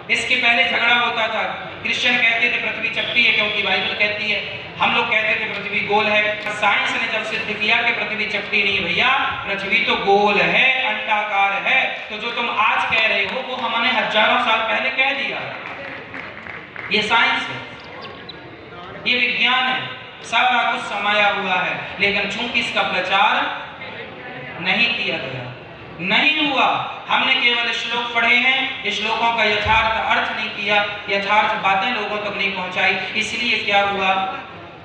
इसके पहले झगड़ा होता था। क्रिश्चियन कहते थे पृथ्वी चपटी है क्योंकि बाइबल कहती है, हम लोग कहते थे पृथ्वी गोल है। साइंस ने जब सिद्ध किया कि पृथ्वी चपटी नहीं भैया, पृथ्वी तो गोल है, अंडाकार है, तो जो तुम आज कह रहे हो वो हमने हजारों साल पहले कह दिया। ये साइंस है, ये विज्ञान है, सारा कुछ समाया हुआ है। लेकिन चूंकि इसका प्रचार नहीं किया गया, नहीं हुआ, हमने केवल श्लोक पढ़े हैं, श्लोकों का यथार्थ अर्थ नहीं किया, यथार्थ बातें लोगों तक नहीं पहुंचाई। इसलिए क्या हुआ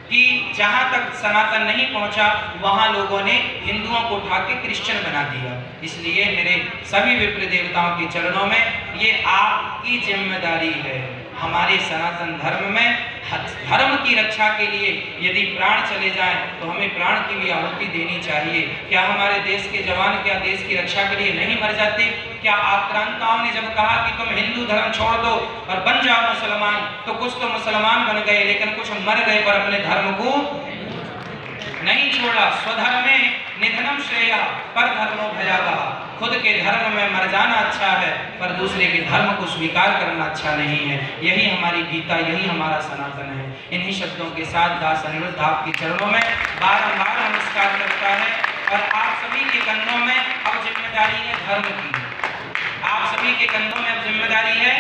कि जहां तक सनातन नहीं पहुंचा वहां लोगों ने हिंदुओं को उठा के क्रिश्चियन बना दिया। इसलिए मेरे सभी विप्र देवताओं के चरणों में ये आपकी जिम्मेदारी है। हमारे सनातन धर्म में धर्म की रक्षा के लिए यदि प्राण चले जाएं तो हमें प्राण की भी आहुति देनी चाहिए। क्या हमारे देश के जवान क्या देश की रक्षा के लिए नहीं मर जाते? क्या आक्रांताओं ने जब कहा कि तुम हिंदू धर्म छोड़ दो और बन जाओ मुसलमान, तो कुछ तो मुसलमान बन गए लेकिन कुछ मर गए पर अपने धर्म को नहीं छोड़ा। स्वधर्मे निधनम श्रेया पर धर्मो भयावह। खुद के धर्म में मर जाना अच्छा है पर दूसरे के धर्म को स्वीकार करना अच्छा नहीं है। यही हमारी गीता, यही हमारा सनातन है। इन्हीं शब्दों के साथ दास अनिरुद्ध आपके चरणों में बारंबार नमस्कार करता है। और आप सभी के कंधों में अब जिम्मेदारी है धर्म की, आप सभी के कंधों में अब जिम्मेदारी है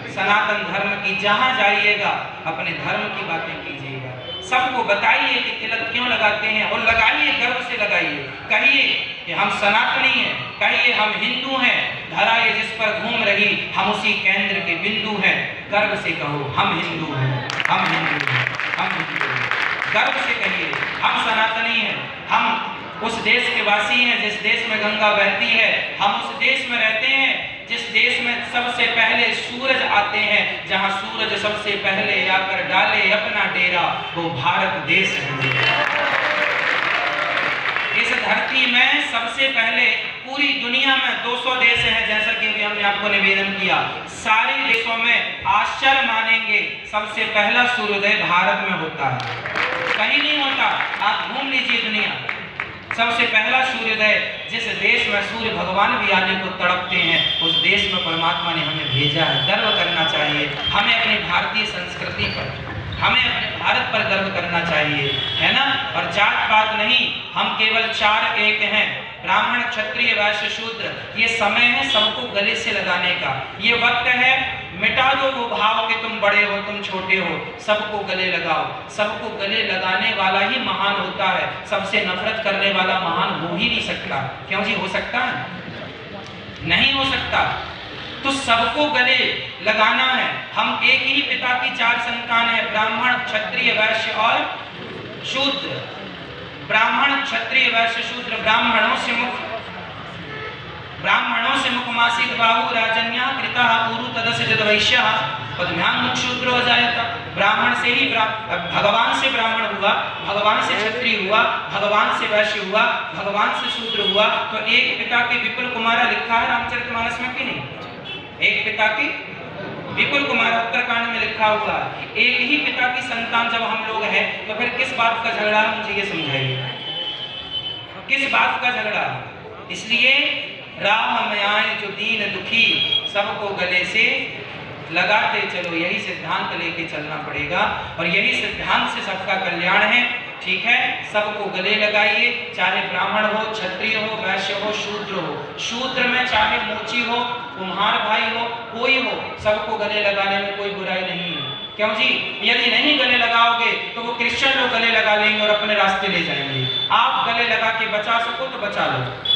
सनातन धर्म की। जहां जाइएगा अपने धर्म की बातें कीजिएगा, सबको बताइए कि तिलक क्यों लगाते हैं और लगाइए, गर्व से लगाइए। कहिए कि हम सनातनी हैं, कहिए हम हिंदू हैं, धरा ये जिस पर घूम रही हम उसी केंद्र के बिंदु हैं। गर्व से कहो हम हिंदू हैं, हम हिंदू हैं, हम हिंदू हैं। गर्व से कहिए हम सनातनी हैं, हम उस देश के वासी हैं जिस देश में गंगा बहती है, हम उस देश में रहते हैं जिस देश में सबसे पहले सूरज आते हैं, जहां सूरज सबसे पहले आकर डाले अपना डेरा, वो भारत देश है। इस धरती में सबसे पहले पूरी दुनिया में 200 देश हैं, जैसा कि अभी हमने आपको निवेदन किया। सारे देशों में आश्चर्य मानेंगे सबसे पहला सूर्योदय भारत में होता है, कहीं नहीं होता। आप घूम लीजिए दुनिया, सबसे पहला सूर्योदय जिस देश में सूर्य भगवान भी आने को तड़पते हैं, उस देश में परमात्मा ने हमें भेजा है। गर्व करना चाहिए हमें अपनी भारतीय संस्कृति पर, हमें अपने भारत पर गर्व करना चाहिए, है ना। और जात पात नहीं, हम केवल 4 एक हैं, ब्राह्मण क्षत्रिय वैश्य शूद्र। ये समय है सबको गले से लगाने का, ये वक्त है मिटा दो वो भाव कि तुम बड़े हो तुम छोटे हो, सबको गले लगाओ। सबको गले लगाने वाला ही महान होता है, सबसे नफरत करने वाला महान हो ही नहीं सकता। क्यों जी, हो सकता है? नहीं हो सकता। तो सबको गले लगाना है। हम एक ही पिता की 4 संतान है, ब्राह्मण क्षत्रिय वैश्य और शूद्र। ब्राह्मण क्षत्रिय वैश्य शूद्र। ब्राह्मणों से मुखमासित बाहु राजन्या कृता पूरु तदस्य जद वैश्य पद्भ्याम मुख शूद्र हो जाएगा। ब्राह्मण से ही भगवान से ब्राह्मण हुआ, भगवान से क्षत्रिय हुआ, भगवान से वैश्य हुआ, भगवान से शूद्र हुआ। तो एक पिता के विपुल कुमारा लिखा है रामचरितमानस में कि नहीं? एक पिता की विपुल कुमार उत्तरकांड में लिखा हुआ है। एक ही पिता की संतान जब हम लोग हैं तो फिर किस बात का झगड़ा है? मुझे ये समझाइए, किस बात का झगड़ा? इसलिए राह में आए जो दीन दुखी, सबको गले से लगाते चलो। यही सिद्धांत लेके चलना पड़ेगा और यही सिद्धांत से सबका कल्याण है। ठीक है, सबको गले लगाइए, चाहे ब्राह्मण हो, क्षत्रिय हो, वैश्य हो, शूद्र हो। शूद्र में चाहे मोची हो, कुम्हार भाई हो, कोई हो, सबको गले लगाने में कोई बुराई नहीं है। क्यों जी? यदि नहीं गले लगाओगे तो वो क्रिश्चियन लोग गले लगा लेंगे और अपने रास्ते ले जाएंगे। आप गले लगा के बचा सको तो बचा लो।